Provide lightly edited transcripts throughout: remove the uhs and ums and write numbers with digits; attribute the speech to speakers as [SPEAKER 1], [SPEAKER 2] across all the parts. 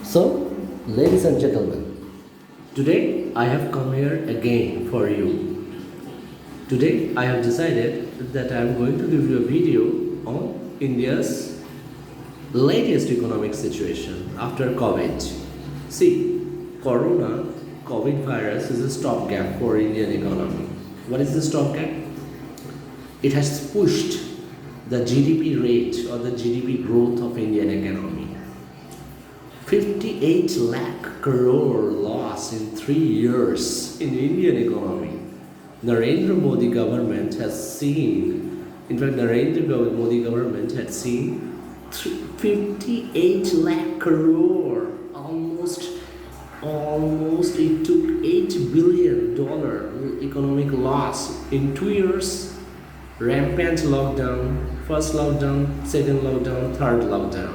[SPEAKER 1] So, ladies and gentlemen, today I have come here again for you. Today I have decided that I am going to give you a video on India's latest economic situation after COVID. See, COVID virus is a stopgap for Indian economy. What is the stopgap? It has pushed the GDP rate or the GDP growth of Indian economy. 58 lakh crore loss in 3 years in Indian economy. Narendra Modi government has seen, in fact, Narendra Modi government had seen 58 lakh crore, almost it took $8 billion economic loss in 2 years. Rampant lockdown, first lockdown, second lockdown, third lockdown.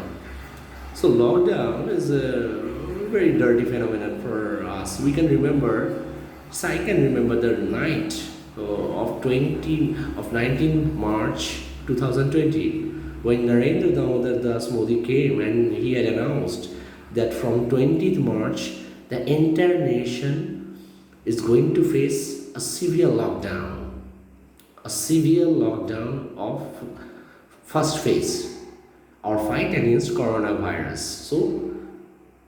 [SPEAKER 1] So lockdown is a very dirty phenomenon for us. We can remember, so I can remember the night of 19 March 2020 when Narendra Damodar Das Modi came and he had announced that from 20th March the entire nation is going to face a severe lockdown of first phase or fight against coronavirus. So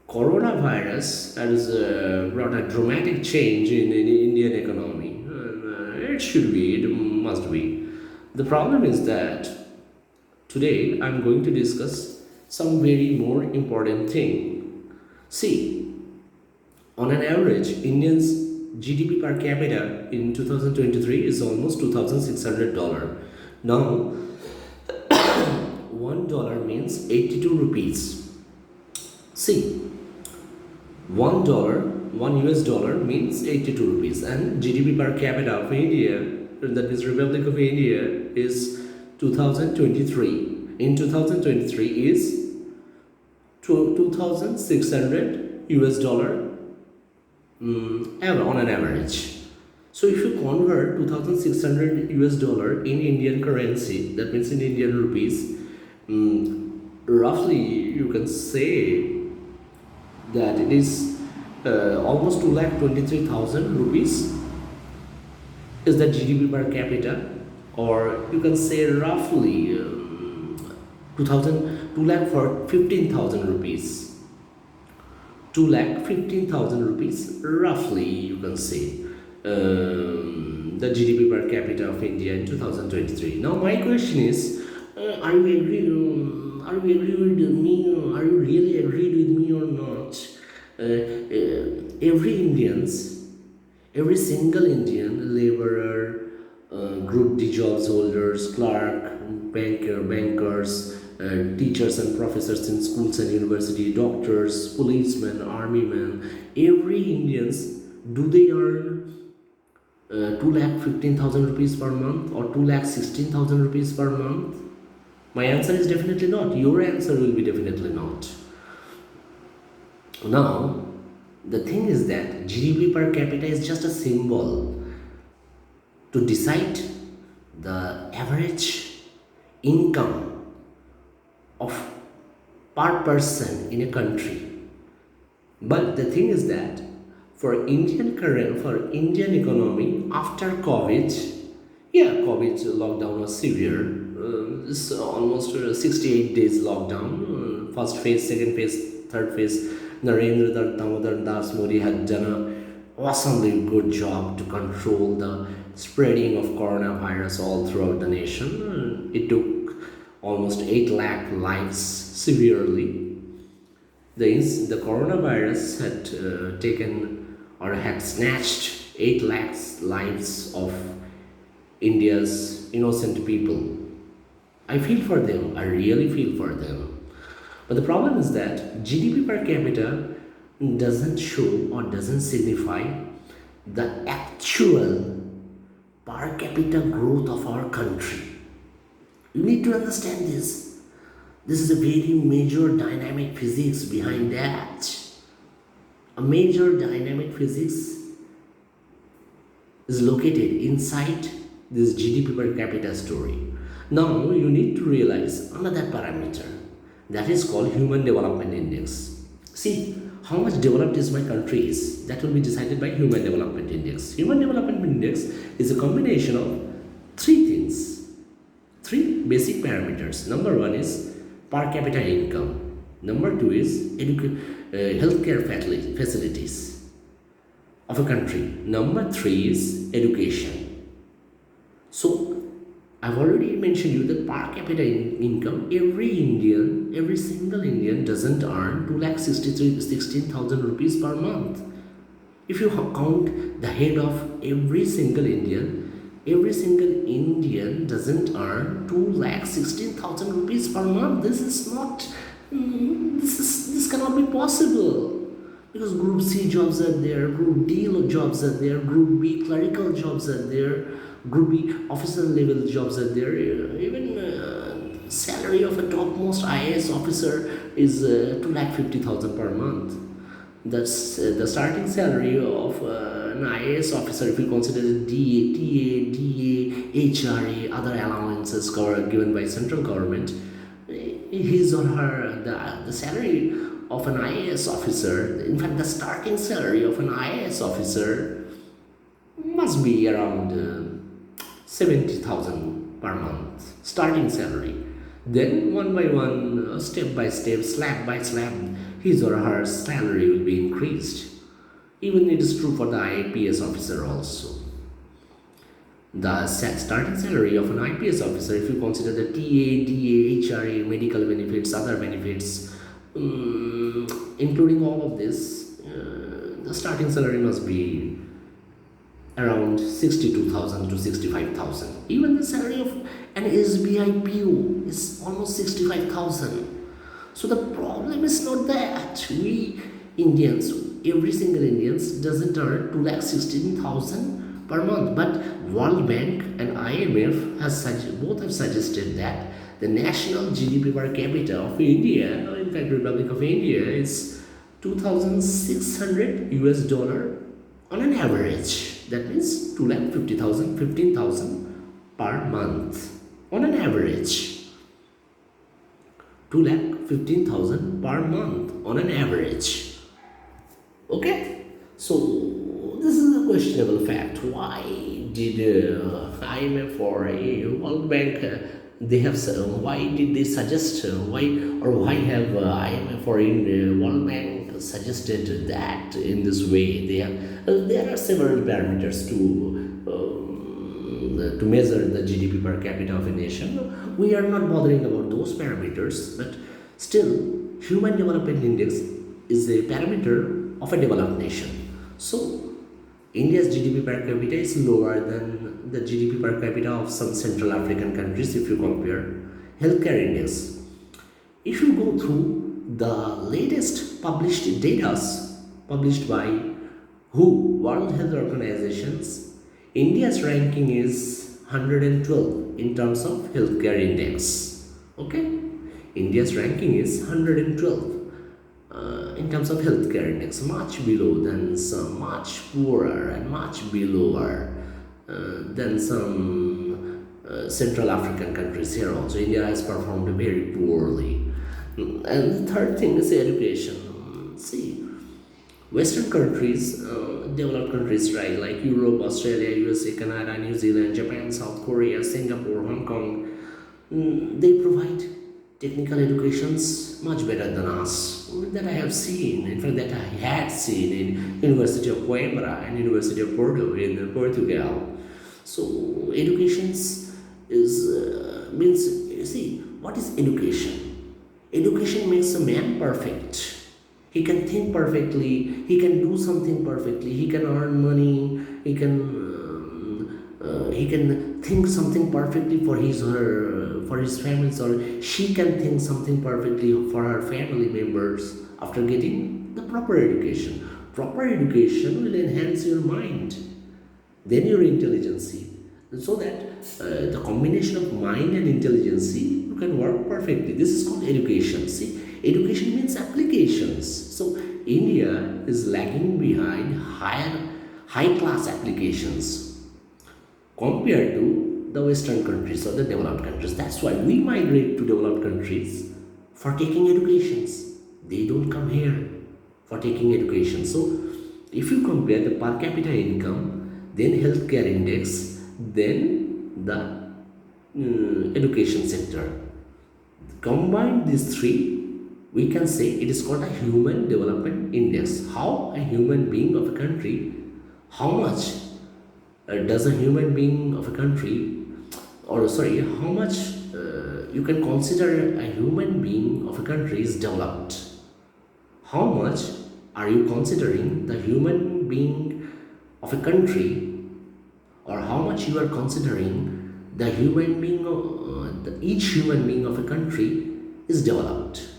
[SPEAKER 1] coronavirus has brought a dramatic change in Indian economy. It should be, it must be. The problem is that today I'm going to discuss some very more important thing. See, on an average, Indians GDP per capita in 2023 is almost $2,600. Now, $1 means 82 rupees. See, $1 means 82 rupees, and GDP per capita of India, that is Republic of India, is 2023. In 2023 is 2,600 US dollar on an average. So if you convert 2,600 US dollar in Indian currency, that means in Indian rupees, roughly you can say that it is almost 2,23,000 rupees is the GDP per capita, or you can say roughly 2,15,000 rupees. 2,15,000 rupees, roughly you can say the GDP per capita of India in 2023. Now my question is, are you agree? Are you agree with me? Are you really agreed with me or not? Every single Indian laborer, group D jobs holders, clerk, bankers, teachers and professors in schools and university, doctors, policemen, army men, every Indians, do they earn 2,15,000 rupees per month or 2,16,000 rupees per month? My answer is definitely not. Your answer will be definitely not. Now, the thing is that GDP per capita is just a symbol to decide the average income of per person in a country. But the thing is that for Indian economy after COVID, COVID lockdown was severe. It's almost 68 days lockdown. First phase, second phase, third phase. Narendra Damodar Das Modi had done an awesomely good job to control the spreading of coronavirus all throughout the nation. It took almost 8 lakh lives severely. The coronavirus had taken or had snatched 8 lakhs lives of India's innocent people. I feel for them, I really feel for them. But the problem is that GDP per capita doesn't show or doesn't signify the actual per capita growth of our country. You need to understand this. This is a very major dynamic physics behind that. A major dynamic physics is located inside this GDP per capita story. Now you need to realize another parameter that is called Human Development Index. See, how much developed is my country is, that will be decided by Human Development Index. Human Development Index is a combination of three things, three basic parameters. Number one is per capita income. Number two is healthcare facilities of a country. Number three is education. So I've already mentioned you that per capita income, every single Indian doesn't earn 2,16,000 rupees per month. If you count the head of every single Indian doesn't earn 2,16,000 rupees per month. This is not, this cannot be possible. Because Group C jobs are there, Group D jobs are there, Group B clerical jobs are there, Group B officer level jobs are there. Even salary of a topmost IAS officer is 2,50,000 per month. That's the starting salary of an IAS officer, if you consider the DA, DA, HRA, other allowances given by central government. His or her, the salary of an IAS officer, in fact, the starting salary of an IAS officer must be around 70,000 per month, starting salary. Then, one by one, step by step, slab by slab, his or her salary will be increased. Even it is true for the IPS officer also. The starting salary of an IPS officer, if you consider the TA, DA, HRA, medical benefits, other benefits, including all of this, the starting salary must be around 62,000 to 65,000. Even the salary of an SBI PO is almost 65,000. So the problem is not that we Indians, every single Indians doesn't earn 2,16,000 per month. But World Bank and IMF both have suggested that the national GDP per capita of India, in fact Republic of India, is 2,600 US dollar on an average. That means 2,50,000, 15,000 per month on an average. 2,15,000 per month on an average. Okay? So this is a questionable fact. Why did IMF or World Bank they have why did they suggest why have IMF or World Bank suggested that in this way? There are several parameters to measure the GDP per capita of a nation. We are not bothering about those parameters, but still, Human Development Index is a parameter of a developed nation. So, India's GDP per capita is lower than the GDP per capita of some Central African countries if you compare. Healthcare Index. If you go through the latest published data published by WHO, World Health Organizations, India's ranking is 112 in terms of healthcare index. Okay? India's ranking is 112 in terms of healthcare index, much below than some, much poorer and much belower than some Central African countries here also. India has performed very poorly. And the third thing is education. See, Western countries, developed countries, right, like Europe, Australia, USA, Canada, New Zealand, Japan, South Korea, Singapore, Hong Kong, they provide technical educations much better than us. That I have seen, in fact, that I had seen in University of Coimbra and University of Porto in Portugal. So education means, see, what is education? Education makes a man perfect. He can think perfectly, he can do something perfectly, he can earn money, he can think something perfectly for his or her, for his family, or she can think something perfectly for her family members after getting the proper education. Proper education will enhance your mind, then your intelligence, so that the combination of mind and intelligence, you can work perfectly. This is called education. See, education means applications. So India is lagging behind high class applications compared to the Western countries or the developed countries. That's why we migrate to developed countries for taking educations. They don't come here. for taking education. So, if you compare the per capita income, then healthcare index, then the education sector, combine these three, we can say it is called a human development index. How a human being of a country, how much does a human being of a country, or sorry, how much you can consider a human being of a country is developed? How much are you considering the human being of a country, or how much you are considering the human being each human being of a country is developed?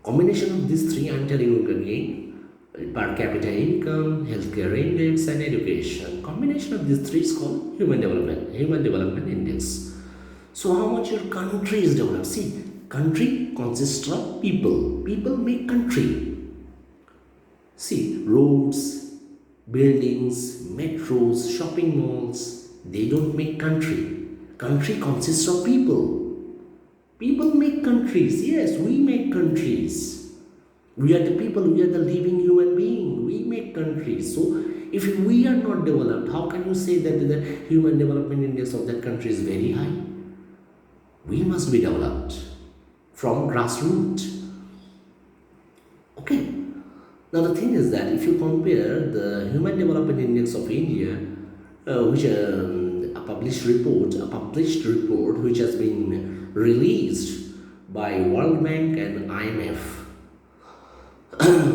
[SPEAKER 1] Combination of these three, I'm telling you again, per capita income, healthcare index, and education. Combination of these three is called human development index. So how much your country is developed? See, country consists of people. People make country. See, roads, buildings, metros, shopping malls, they don't make country. Country consists of people. People make countries. Yes, we make countries. We are the people, we are the living human being. We make countries. So, if we are not developed, how can you say that the human development index of that country is very high? We must be developed from grassroots. Okay. Now the thing is that if you compare the Human Development Index of India, which a published report which has been released by World Bank and IMF,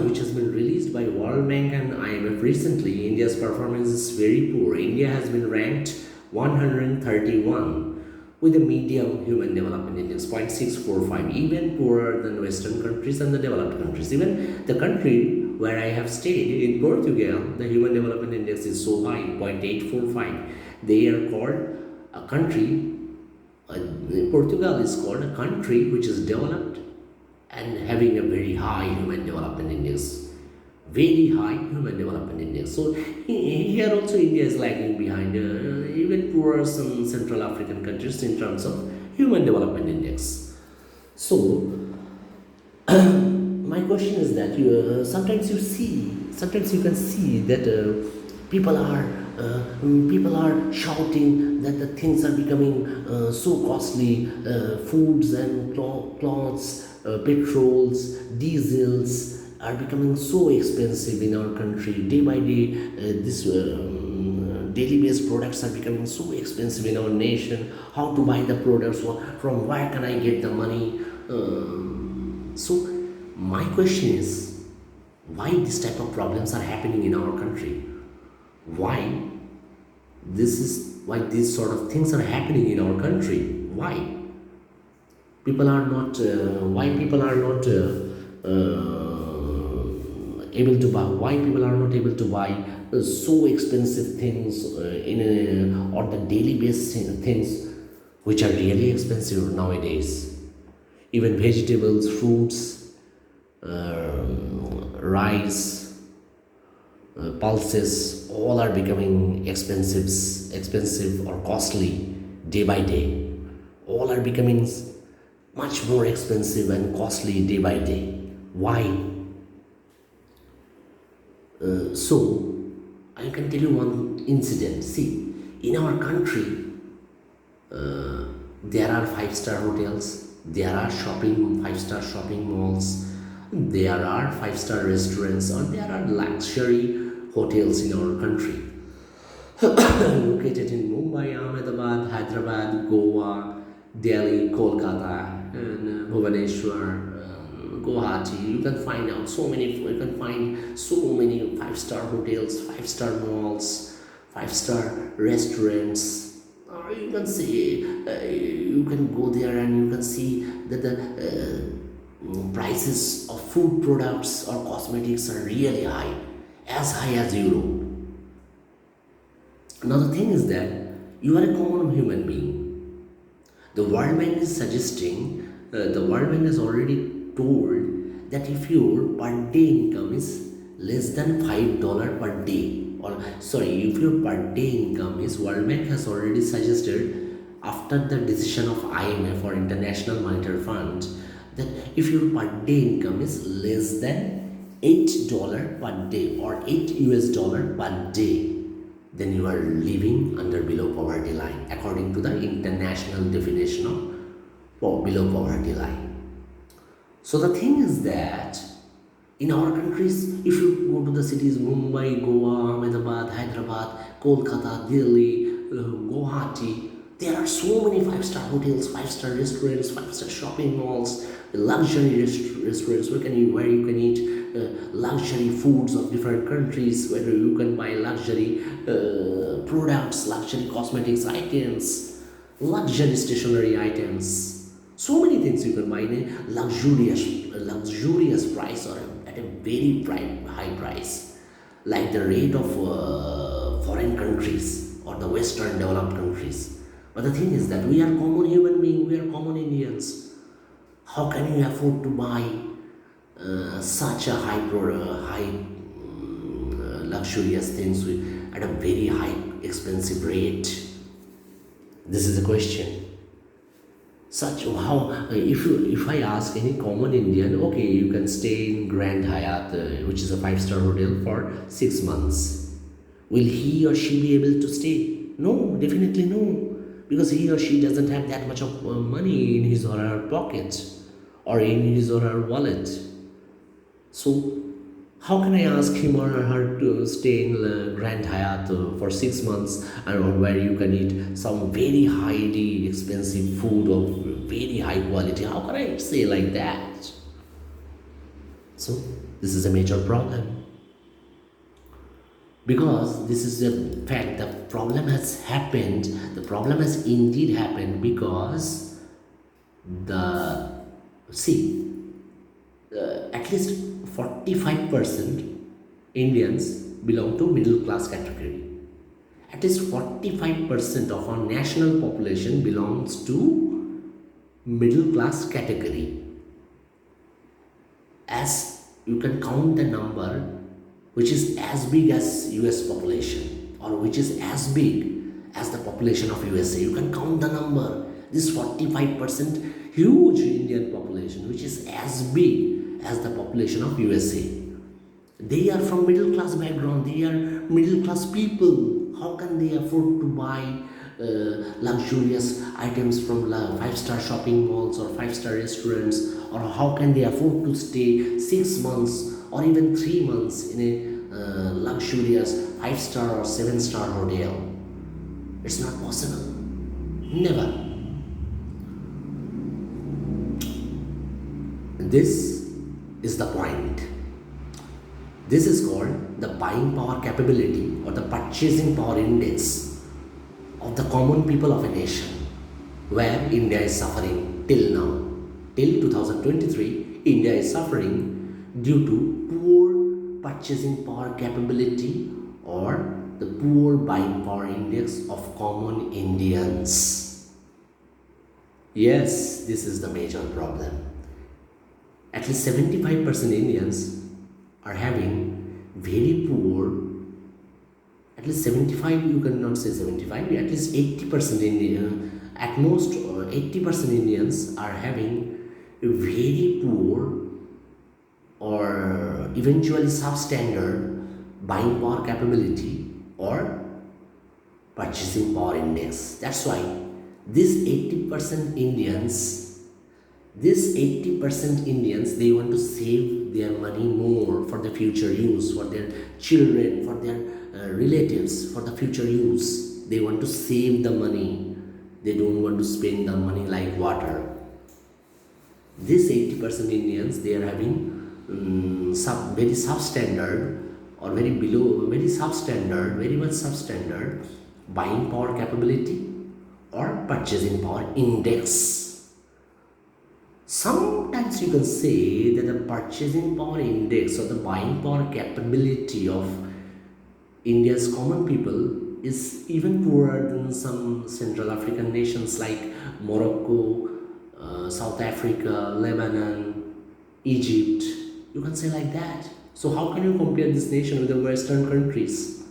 [SPEAKER 1] which has been released by World Bank and IMF recently, India's performance is very poor. India has been ranked 131 with a medium human development index 0.645, even poorer than Western countries and the developed countries. Even the country where I have stayed in Portugal, the human development index is so high, 0.845. They are called a country, Portugal is called a country which is developed and having a very high human development index. Very high human development index. So here also India is lagging behind even poorer some Central African countries in terms of human development index. So my question is that sometimes you can see that people are shouting that the things are becoming so costly, foods and clothes, petrols, diesels are becoming so expensive in our country. Day by day, this daily based products are becoming so expensive in our nation. How to buy the products? From where can I get the money? So my question is, why this type of problems are happening in our country? Why why these sort of things are happening in our country? Why people are not? Why people are not? Able to buy, why people are not able to buy so expensive things or the daily basis things which are really expensive nowadays. Even vegetables, fruits, rice, pulses, all are becoming expensive or costly day by day. All are becoming much more expensive and costly day by day. Why? So, I can tell you one incident. See, in our country, there are five-star hotels, there are five-star shopping malls, there are five-star restaurants, or there are luxury hotels in our country. Located in Mumbai, Ahmedabad, Hyderabad, Goa, Delhi, Kolkata, and Bhubaneswar, Guwahati. You can find so many five-star hotels, five-star malls, five-star restaurants, or you can see you can go there and you can see that the prices of food products or cosmetics are really high as Europe. Now the thing is that you are a common human being. The World Bank is suggesting, the World Bank has already told that if your per day income is less than $5 per day, or sorry, if your per day income is, World Bank has already suggested after the decision of IMF or International Monetary Fund that if your per day income is less than $8 per day or $8 per day, then you are living under below poverty line according to the international definition of below poverty line. So the thing is that in our countries, if you go to the cities Mumbai, Goa, Ahmedabad, Hyderabad, Kolkata, Delhi, Guwahati, there are so many five-star hotels, five-star restaurants, five-star shopping malls, luxury restaurants where you can eat luxury foods of different countries, where you can buy luxury products, luxury cosmetics items, luxury stationery items. So many things you can buy in a luxurious price or at a very high price, like the rate of foreign countries or the Western developed countries. But the thing is that we are common human beings, we are common Indians. How can you afford to buy such a luxurious things at a very high expensive rate? This is a question. Such how if I ask any common Indian, okay, you can stay in Grand Hyatt, which is a five-star hotel, for 6 months. Will he or she be able to stay? No, definitely no, because he or she doesn't have that much of money in his or her pocket or in his or her wallet. So, how can I ask him or her to stay in the Grand Hyatt for 6 months, and where you can eat some very highly expensive food of very high quality? How can I say like that? So, this is a major problem, because this is a fact. The problem has happened. The problem has indeed happened because the see at least 45% Indians belong to middle class category. At least 45% of our national population belongs to middle class category. As you can count the number, which is as big as US population, or which is as big as the population of USA. You can count the number. This 45% huge Indian population, which is as big as the population of USA. They are from middle class background. They are middle class people. How can they afford to buy luxurious items from five-star shopping malls or five-star restaurants? Or how can they afford to stay 6 months or even 3 months in a luxurious five-star or seven-star hotel? It's not possible. Never. This is the point. This is called the buying power capability or the purchasing power index of the common people of a nation, where India is suffering till now. Till 2023, India is suffering due to poor purchasing power capability or the poor buying power index of common Indians. Yes, this is the major problem. At least 75% Indians are having very poor, at least 75, you cannot say 75, at least 80% Indian, at most 80% Indians are having very poor or eventually substandard buying power capability or purchasing power index. That's why these 80% Indians, they want to save their money more for the future use, for their children, for their relatives, for the future use. They want to save the money. They don't want to spend the money like water. These 80% Indians, they are having very substandard or very below, very substandard, very much substandard buying power capability or purchasing power index. Sometimes you can say that the purchasing power index or the buying power capability of India's common people is even poorer than some Central African nations like Morocco, South Africa, Lebanon, Egypt. You can say like that. So how can you compare this nation with the Western countries?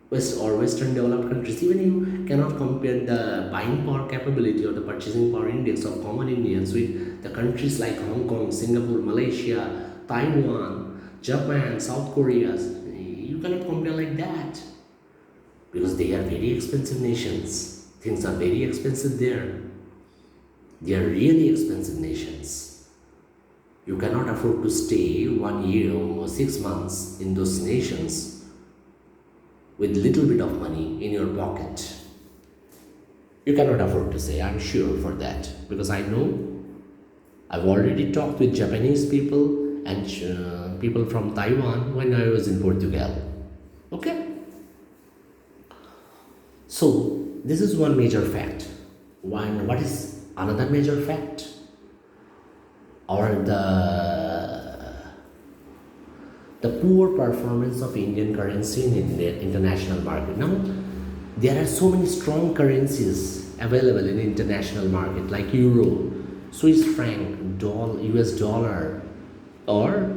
[SPEAKER 1] Western developed countries, even you cannot compare the buying power capability or the purchasing power index of common Indians with the countries like Hong Kong, Singapore, Malaysia, Taiwan, Japan, South Korea. You cannot compare like that because they are very expensive nations. Things are very expensive there. They are really expensive nations. You cannot afford to stay 1 year or 6 months in those nations with little bit of money in your pocket. You cannot afford to say, I'm sure for that, because I know I've already talked with Japanese people and people from Taiwan when I was in Portugal. Okay? So, this is one major fact. What is another major fact? Or the poor performance of Indian currency in the international market. Now, there are so many strong currencies available in the international market like euro, Swiss franc, US dollar, or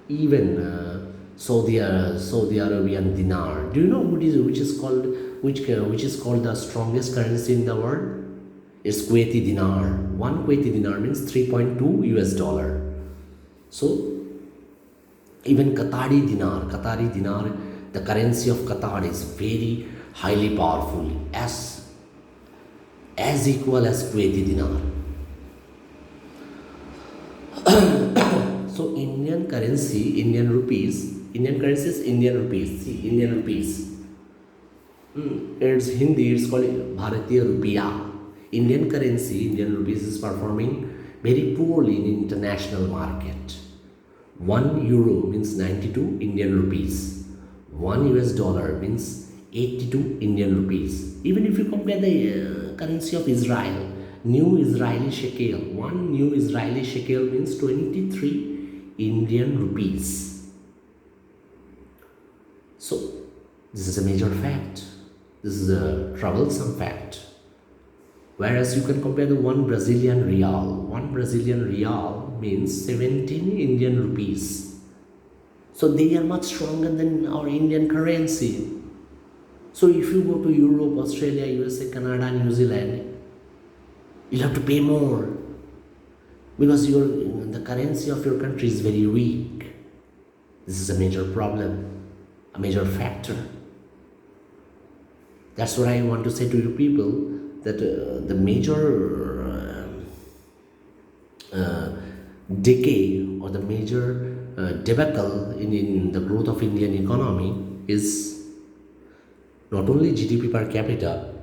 [SPEAKER 1] even Saudi Arabian dinar. Do you know which is called the strongest currency in the world? It's Kuwaiti dinar. One Kuwaiti dinar means 3.2 US dollar. So even Qatari dinar, the currency of Qatar is very highly powerful, as equal as Kuwaiti dinar. So Indian currency is Indian rupees. See, Indian rupees. It's Hindi. It's called Bharatiya Rupiah. Indian currency, Indian rupees, is performing very poorly in international market. 1 euro means 92 Indian rupees. 1 US dollar means 82 Indian rupees. Even if you compare the currency of Israel, new Israeli shekel, 1 new Israeli shekel means 23 Indian rupees. So, this is a major fact. This is a troublesome fact. Whereas you can compare the 1 Brazilian real. 1 Brazilian real means 17 Indian rupees. So they are much stronger than our Indian currency. So if you go to Europe, Australia, USA, Canada, New Zealand, you'll have to pay more because the currency of your country is very weak. This is a major problem, a major factor. That's what I want to say to you people, that the major decay or the major debacle in the growth of Indian economy is not only GDP per capita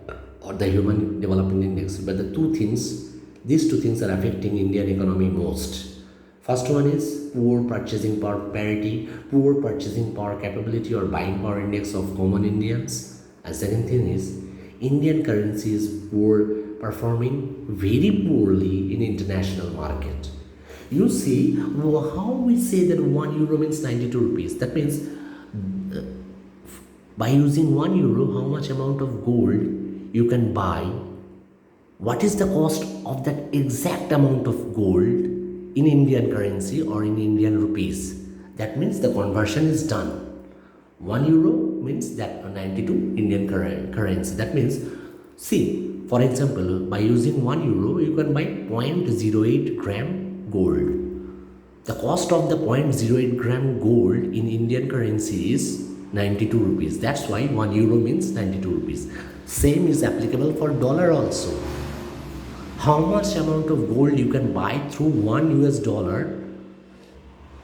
[SPEAKER 1] or the Human Development Index, but these two things are affecting Indian economy most. First one is poor purchasing power parity, poor purchasing power capability or buying power index of common Indians. And second thing is Indian currency is performing very poorly in international market. You see how we say that 1 euro means 92 rupees. That means by using 1 euro, how much amount of gold you can buy? What is the cost of that exact amount of gold in Indian currency or in Indian rupees? That means the conversion is done. 1 euro means that 92 Indian currency. That means, see, for example, by using 1 euro, you can buy 0.08 gram gold. The cost of the 0.08 gram gold in Indian currency is 92 rupees. That's why 1 euro means 92 rupees. Same is applicable for dollar also. How much amount of gold you can buy through 1 US dollar,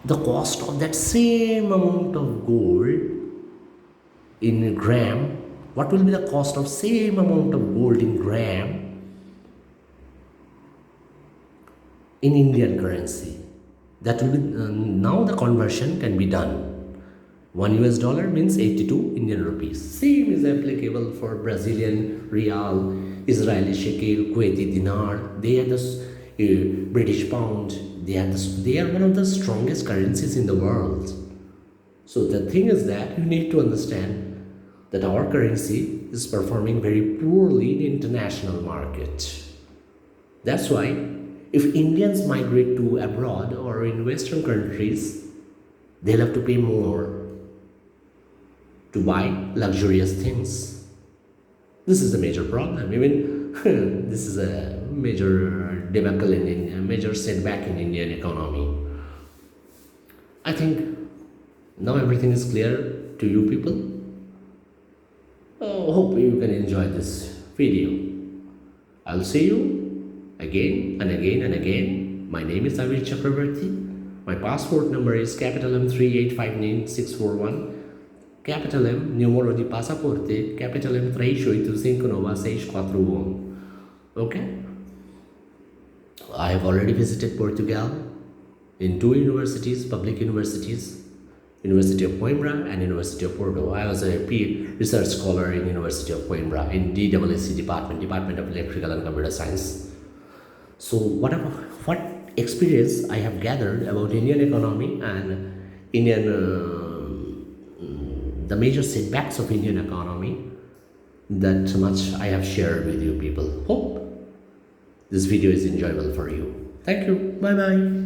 [SPEAKER 1] the cost of that same amount of gold in a gram, what will be the cost of same amount of gold in gram in Indian currency? That will be, now the conversion can be done. 1 US dollar means 82 Indian rupees. Same is applicable for Brazilian real, Israeli shekel, Kuwaiti dinar. They are the British pound. They are one of the strongest currencies in the world. So the thing is that you need to understand that our currency is performing very poorly in international market. That's why if Indians migrate to abroad or in Western countries, they'll have to pay more. to buy luxurious things. This is a major problem. Even this is a major debacle in India, a major setback in Indian economy. I think now everything is clear to you people. Hope you can enjoy this video. I'll see you again and again and again. My name is Avir Chakrabarti. My passport number is capital M 3859641. Capital M, numero di passaporte, capital M 3859641. Okay? I have already visited Portugal in two universities, public universities, University of Coimbra and University of Porto. I was a peer research scholar in University of Coimbra in DWC Department of Electrical and Computer Science. So what experience I have gathered about Indian economy and the major setbacks of Indian economy, that much I have shared with you people. Hope this video is enjoyable for you. Thank you. Bye bye.